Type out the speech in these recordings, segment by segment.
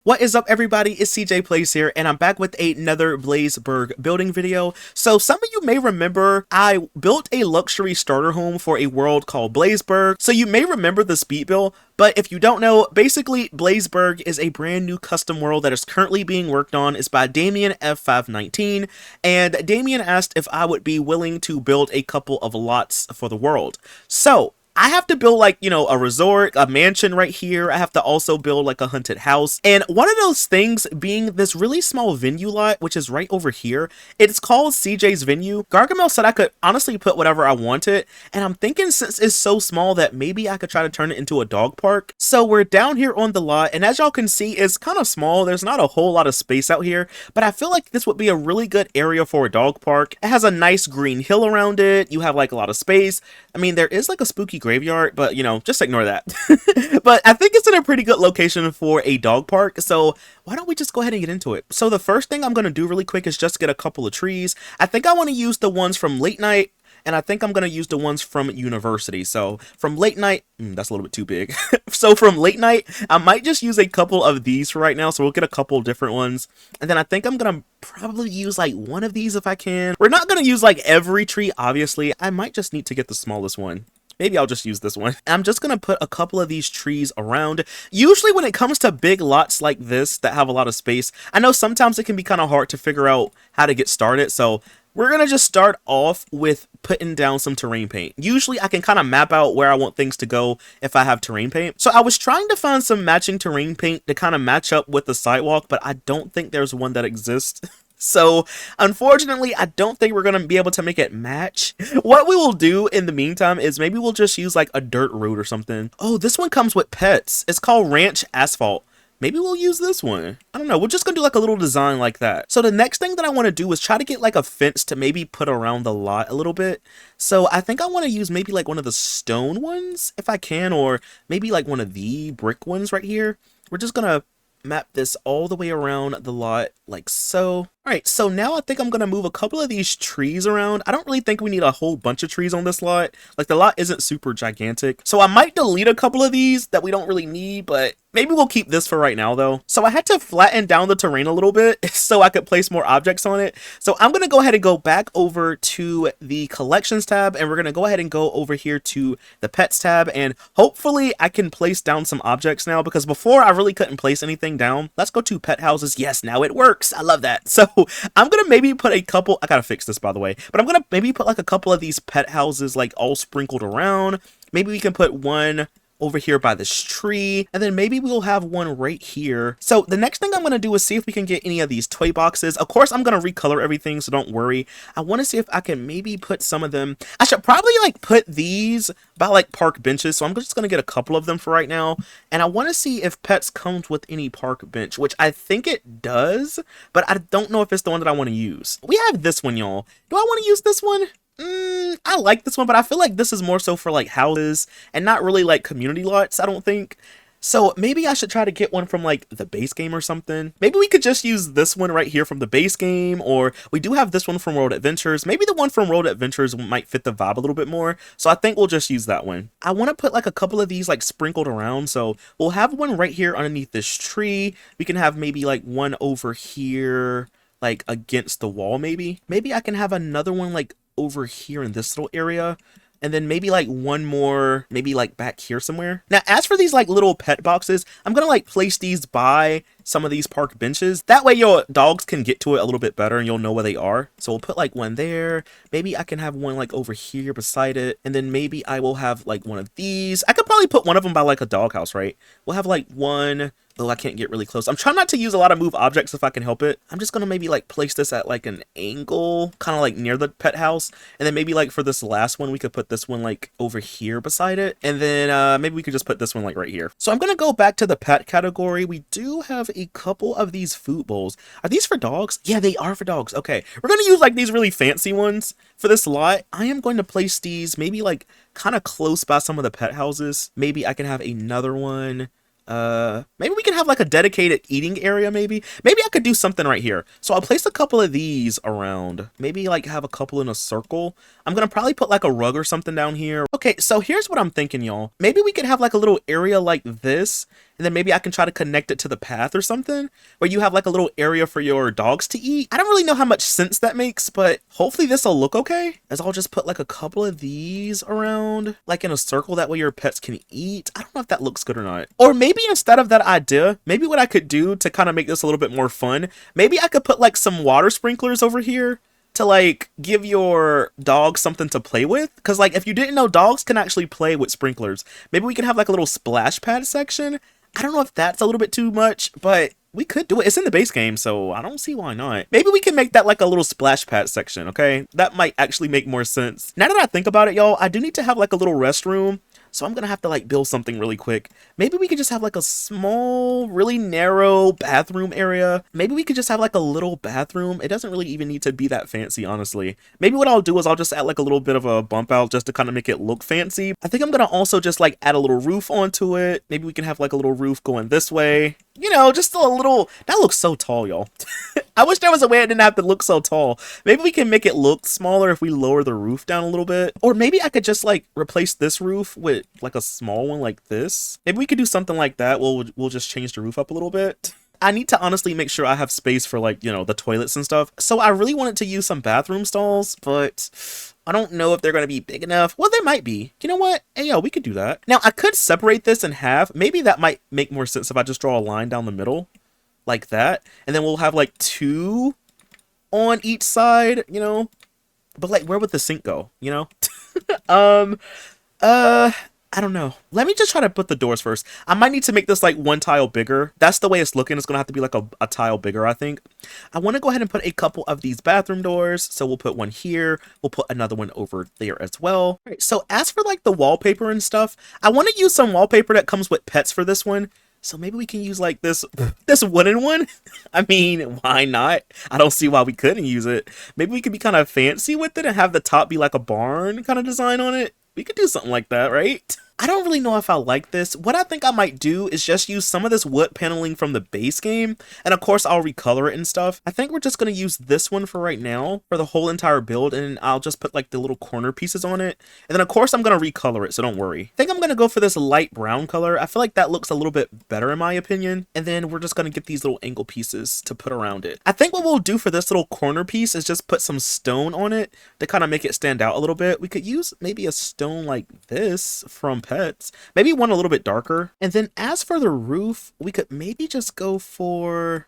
What is up, everybody? It's CJ Plays here, and I'm back with another Blazeburg building video. So some of you may remember I built a luxury starter home for a world called Blazeburg. So you may remember the speed build, but if you don't know, basically Blazeburg is a brand new custom world that is currently being worked on. It's by Damien F519, and Damien asked if I would be willing to build a couple of lots for the world. So I have to build like, a resort, a mansion right here. I have to also build like a haunted house. And one of those things being this really small venue lot, which is right over here. It's called CJ's Venue. Gargamel said I could honestly put whatever I wanted. And I'm thinking since it's so small that maybe I could try to turn it into a dog park. So we're down here on the lot. And as y'all can see, it's kind of small. There's not a whole lot of space out here. But I feel like this would be a really good area for a dog park. It has a nice green hill around it. You have like a lot of space. I mean, there is like a spooky graveyard, but just ignore that. But I think it's in a pretty good location for a dog park, so why don't we just go ahead and get into it? So the first thing I'm going to do really quick is just get a couple of trees. I think I want to use the ones from Late Night, and I think I'm going to use the ones from University. So from Late Night, that's a little bit too big. So from Late Night, I might just use a couple of these for right now. So we'll get a couple different ones. And then I think I'm going to probably use like one of these if I can. We're not going to use like every tree, obviously. I might just need to get the smallest one. Maybe I'll just use this one. I'm just going to put a couple of these trees around. Usually when it comes to big lots like this that have a lot of space, I know sometimes it can be kind of hard to figure out how to get started. So we're going to just start off with putting down some terrain paint. Usually I can kind of map out where I want things to go if I have terrain paint. So I was trying to find some matching terrain paint to kind of match up with the sidewalk, but I don't think there's one that exists. So, unfortunately, I don't think we're going to be able to make it match. What we will do in the meantime is maybe we'll just use like a dirt road or something. Oh, this one comes with pets. It's called Ranch Asphalt. Maybe we'll use this one. I don't know. We're just going to do like a little design like that. So the next thing that I want to do is try to get like a fence to maybe put around the lot a little bit. So I think I want to use maybe like one of the stone ones if I can, or maybe like one of the brick ones right here. We're just going to map this all the way around the lot like so. Alright, so now I think I'm going to move a couple of these trees around. I don't really think we need a whole bunch of trees on this lot. Like, the lot isn't super gigantic. So I might delete a couple of these that we don't really need, but maybe we'll keep this for right now, though. So I had to flatten down the terrain a little bit so I could place more objects on it. So I'm going to go ahead and go back over to the collections tab, and we're going to go ahead and go over here to the pets tab, and hopefully I can place down some objects now, because before I really couldn't place anything down. Let's go to pet houses. Yes, now it works. I love that. So I'm gonna maybe put a couple, I gotta fix this by the way, but I'm gonna maybe put like a couple of these pet houses like all sprinkled around. Maybe we can put one over here by this tree, and then maybe we'll have one right here. So the next thing I'm going to do is see if we can get any of these toy boxes. Of course, I'm going to recolor everything, so don't worry. I want to see if I can maybe put some of them. I should probably like put these by like park benches, so I'm just going to get a couple of them for right now. And I want to see if Pets comes with any park bench, which I think it does, but I don't know if it's the one that I want to use. We have this one, y'all. Do I want to use this one? I like this one, but I feel like this is more so for like houses and not really like community lots, I don't think. So maybe I should try to get one from like the base game or something. Maybe we could just use this one right here from the base game, or we do have this one from World Adventures. Maybe the one from World Adventures might fit the vibe a little bit more. So I think we'll just use that one. I want to put like a couple of these like sprinkled around. So we'll have one right here underneath this tree. We can have maybe like one over here, like against the wall maybe. Maybe I can have another one like over here in this little area, and then maybe like one more maybe like back here somewhere. Now as for these like little pet boxes, I'm gonna like place these by some of these park benches. That way your dogs can get to it a little bit better and you'll know where they are. So we'll put like one there. Maybe I can have one like over here beside it, and then maybe I will have like one of these. I could probably put one of them by like a doghouse, right? We'll have like one. Oh, I can't get really close. I'm trying not to use a lot of move objects if I can help it. I'm just gonna maybe like place this at like an angle, kind of like near the pet house. And then maybe like for this last one, we could put this one like over here beside it. And then maybe we could just put this one like right here. So I'm gonna go back to the pet category. We do have a couple of these food bowls. Are these for dogs? Yeah, they are for dogs. Okay, we're gonna use like these really fancy ones for this lot. I am going to place these maybe like kind of close by some of the pet houses. Maybe I can have another one. Maybe we can have like a dedicated eating area, maybe I could do something right here. So I'll place a couple of these around, maybe like have a couple in a circle. I'm gonna probably put like a rug or something down here. Okay, so here's what I'm thinking, y'all. Maybe we could have like a little area like this, and then maybe I can try to connect it to the path or something, where you have like a little area for your dogs to eat. I don't really know how much sense that makes, but hopefully this will look okay, as I'll just put like a couple of these around, like in a circle, that way your pets can eat. I don't know if that looks good or not. Or maybe instead of that idea, maybe what I could do to kind of make this a little bit more fun, maybe I could put like some water sprinklers over here to like give your dog something to play with. Because like if you didn't know, dogs can actually play with sprinklers. Maybe we can have like a little splash pad section. I don't know if that's a little bit too much, but we could do it. It's in the base game, so I don't see why not. Maybe we can make that like a little splash pad section, okay? That might actually make more sense. Now that I think about it, y'all, I do need to have like a little restroom. So I'm gonna have to like build something really quick. Maybe we could just have like a small, really narrow bathroom area. Maybe we could just have like a little bathroom. It doesn't really even need to be that fancy, honestly. Maybe what I'll do is I'll just add like a little bit of a bump out just to kind of make it look fancy. I think I'm gonna also just like add a little roof onto it. Maybe we can have like a little roof going this way. You know, just a little, that looks so tall, y'all. I wish there was a way it didn't have to look so tall. Maybe we can make it look smaller if we lower the roof down a little bit. Or maybe I could just like replace this roof with like a small one like this. Maybe we could do something like that. We'll just change the roof up a little bit. I need to honestly make sure I have space for like, you know, the toilets and stuff. So I really wanted to use some bathroom stalls, but I don't know if they're going to be big enough. Well, they might be. You know what? Hey, yo, we could do that. Now, I could separate this in half. Maybe that might make more sense if I just draw a line down the middle like that. And then we'll have like 2 on each side, you know? But like, where would the sink go, you know? I don't know. Let me just try to put the doors first. I might need to make this like 1 tile bigger. That's the way it's looking. It's going to have to be like a tile bigger, I think. I want to go ahead and put a couple of these bathroom doors. So we'll put one here. We'll put another one over there as well. All right, so as for like the wallpaper and stuff, I want to use some wallpaper that comes with pets for this one. So maybe we can use like this wooden one. I mean, why not? I don't see why we couldn't use it. Maybe we could be kind of fancy with it and have the top be like a barn kind of design on it. We could do something like that, right? I don't really know if I like this. What I think I might do is just use some of this wood paneling from the base game. And of course, I'll recolor it and stuff. I think we're just going to use this one for right now for the whole entire build. And I'll just put like the little corner pieces on it. And then of course, I'm going to recolor it, so don't worry. I think I'm going to go for this light brown color. I feel like that looks a little bit better in my opinion. And then we're just going to get these little angle pieces to put around it. I think what we'll do for this little corner piece is just put some stone on it to kind of make it stand out a little bit. We could use maybe a stone like this from Pets. Maybe one a little bit darker. And then as for the roof, we could maybe just go for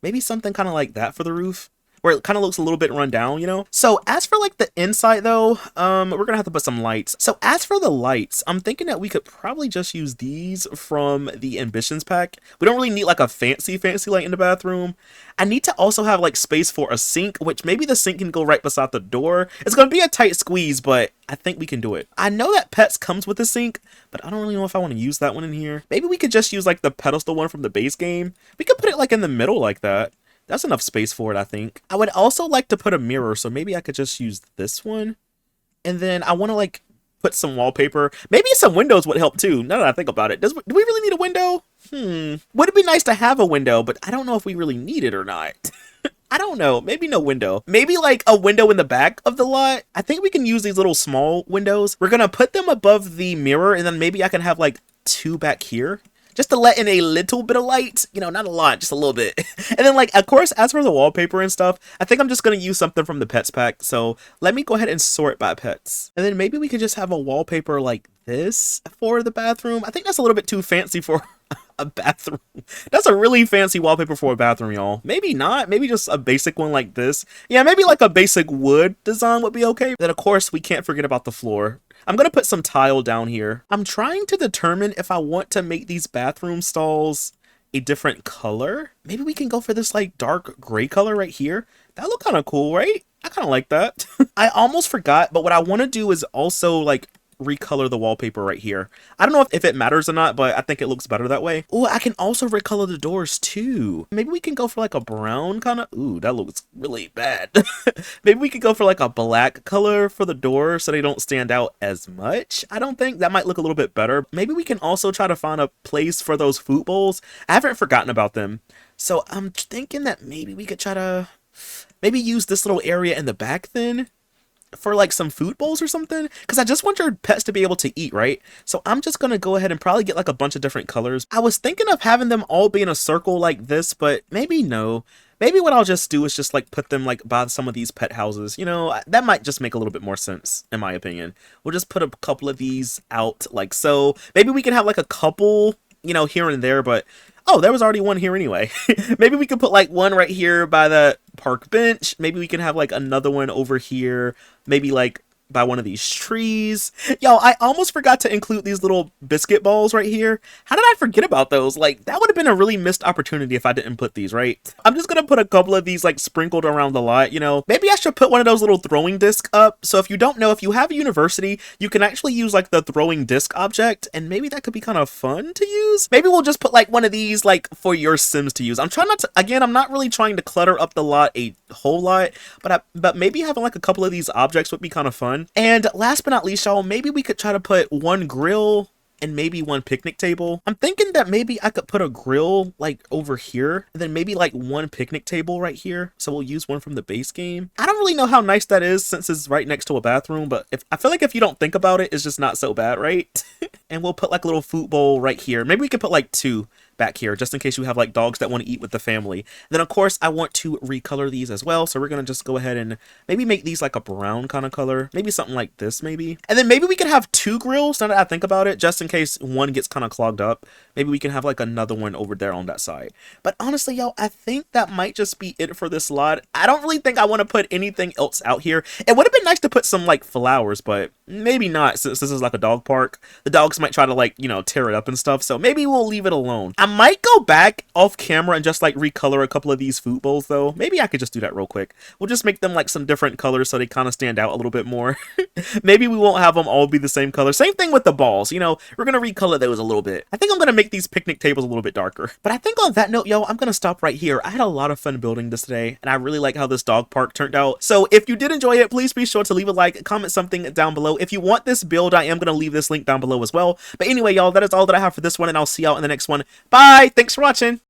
maybe something kind of like that for the roof, where it kind of looks a little bit run down, you know? So as for like the inside though, we're gonna have to put some lights. So as for the lights, I'm thinking that we could probably just use these from the Ambitions pack. We don't really need like a fancy light in the bathroom. I need to also have like space for a sink, which maybe the sink can go right beside the door. It's gonna be a tight squeeze, but I think we can do it. I know that Pets comes with a sink, but I don't really know if I want to use that one in here. Maybe we could just use like the pedestal one from the base game. We could put it like in the middle like that. That's enough space for it, I think. I would also like to put a mirror, so maybe I could just use this one. And then I want to like put some wallpaper. Maybe some windows would help too, now that I think about it. Do we really need a window? Would it be nice to have a window, but I don't know if we really need it or not. I don't know. Maybe no window. Maybe like a window in the back of the lot. I think we can use these little small windows. We're going to put them above the mirror, and then maybe I can have like 2 back here, just to let in a little bit of light, you know, not a lot, just a little bit. And then like, of course, as for the wallpaper and stuff, I think I'm just going to use something from the Pets pack. So let me go ahead and sort by pets. And then maybe we could just have a wallpaper like this for the bathroom. I think that's a little bit too fancy for a bathroom. That's a really fancy wallpaper for a bathroom, y'all. Maybe not. Maybe just a basic one like this. Yeah, maybe like a basic wood design would be okay. Then of course, we can't forget about the floor. I'm going to put some tile down here. I'm trying to determine if I want to make these bathroom stalls a different color. Maybe we can go for this like dark gray color right here. That look kind of cool, right? I kind of like that. I almost forgot, but what I want to do is also like recolor the wallpaper right here. I don't know if it matters or not, but I think it looks better that way. Oh, I can also recolor the doors too. Maybe we can go for like a brown kind of. Ooh, that looks really bad. Maybe we could go for like a black color for the door so they don't stand out as much. I don't think that might look a little bit better. Maybe we can also try to find a place for those food bowls. I haven't forgotten about them. So I'm thinking that maybe we could try to maybe use this little area in the back then for like some food bowls or something, because I just want your pets to be able to eat, right? So I'm just gonna go ahead and probably get like a bunch of different colors. I was thinking of having them all be in a circle like this, but maybe no. Maybe what I'll just do is just like put them like by some of these pet houses. You know, that might just make a little bit more sense in my opinion. We'll just put a couple of these out like so. Maybe we can have like a couple, you know, here and there, but oh, there was already one here anyway. Maybe we could put like one right here by the park bench. Maybe we can have like another one over here. Maybe like by one of these trees. Yo, I almost forgot to include these little biscuit balls right here. How did I forget about those? Like, that would have been a really missed opportunity if I didn't put these, right? I'm just gonna put a couple of these like sprinkled around the lot, you know. Maybe I should put one of those little throwing discs up. So if you don't know, if you have a university, you can actually use like the throwing disc object, and maybe that could be kind of fun to use. Maybe we'll just put like one of these like for your Sims to use. I'm trying not to, again, I'm not really trying to clutter up the lot a whole lot, but maybe having like a couple of these objects would be kind of fun. And last but not least, y'all, maybe we could try to put one grill and maybe one picnic table. I'm thinking that maybe I could put a grill like over here and then maybe like one picnic table right here. So we'll use one from the base game. I don't really know how nice that is since it's right next to a bathroom, but I feel like if you don't think about it, it's just not so bad, right? And we'll put like a little food bowl right here. Maybe we could put like two back here just in case you have like dogs that want to eat with the family. Then of course I want to recolor these as well, so we're gonna just go ahead and maybe make these like a brown kind of color, maybe something like this maybe. And then maybe we could have two grills now that I think about it, just in case one gets kind of clogged up. Maybe we can have like another one over there on that side. But honestly, y'all, I think that might just be it for this lot. I don't really think I want to put anything else out here. It would have been nice to put some like flowers, but maybe not, since this is like a dog park. The dogs might try to like, you know, tear it up and stuff, so maybe we'll leave it alone. I might go back off camera and just like recolor a couple of these food bowls though. Maybe I could just do that real quick. We'll just make them like some different colors so they kind of stand out a little bit more. Maybe we won't have them all be the same color. Same thing with the balls, you know, we're gonna recolor those a little bit. I think I'm gonna make these picnic tables a little bit darker. But I think on that note, yo, I'm gonna stop right here. I had a lot of fun building this today, and I really like how this dog park turned out. So if you did enjoy it, please be sure to leave a like, comment something down below. If you want this build, I am gonna leave this link down below as well. But anyway, y'all, that is all that I have for this one, and I'll see y'all in the next one. Bye! Thanks for watching!